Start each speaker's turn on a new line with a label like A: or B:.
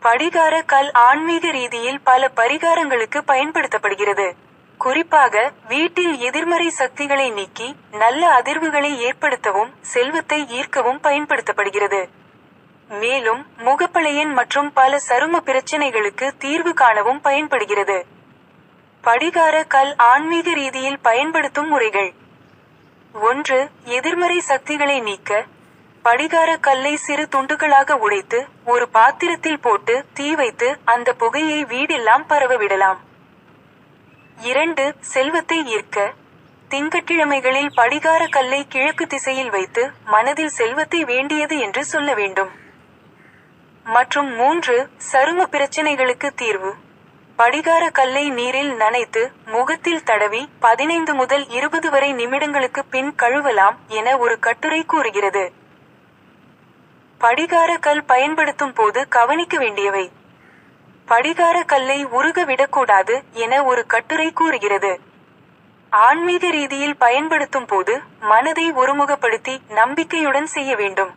A: படிகார கல் ஆன்மீக ரீதியில் பல பரிகாரங்களுக்கு பயன்படுத்தப்படுகிறது. குறிப்பாக வீட்டில் எதிர்மறை சக்திகளை நீக்கி நல்ல அதிர்வுகளை ஏற்படுத்தவும் செல்வத்தை ஈர்க்கவும் பயன்படுத்தப்படுகிறது. மேலும் முகப்பளையன் மற்றும் பல சரும பிரச்சனைகளுக்கு தீர்வு காணவும் பயன்படுகிறது. படிகார கல் ஆன்மீக ரீதியில் பயன்படுத்தும் முறைகள். 1. எதிர்மறை சக்திகளை நீக்க படிகார கல்லை சிறு துண்டுகளாக உடைத்து ஒரு பாத்திரத்தில் போட்டு தீ வைத்து அந்த புகையை வீடெல்லாம் பரவ விடலாம். 2. செல்வத்தை ஈர்க்க திங்கட்கிழமைகளில் படிகார கல்லை கிழக்கு திசையில் வைத்து மனதில் செல்வத்தை வேண்டியது என்று சொல்ல வேண்டும். மற்றும் 3. சரும பிரச்சனைகளுக்கு தீர்வு. படிகார கல்லை நீரில் நனைத்து முகத்தில் தடவி 15 முதல் 20 வரை நிமிடங்களுக்கு பின் கழுவலாம் என ஒரு கட்டுரை கூறுகிறது. படிகார கல் பயன்படுத்தும் போது கவனிக்க வேண்டியவை. படிகார கல்லை உருக விடக்கூடாது என ஒரு கட்டுரை கூறுகிறது. ஆன்மீக ரீதியில் பயன்படுத்தும் போது மனதை ஒருமுகப்படுத்தி நம்பிக்கையுடன் செய்ய வேண்டும்.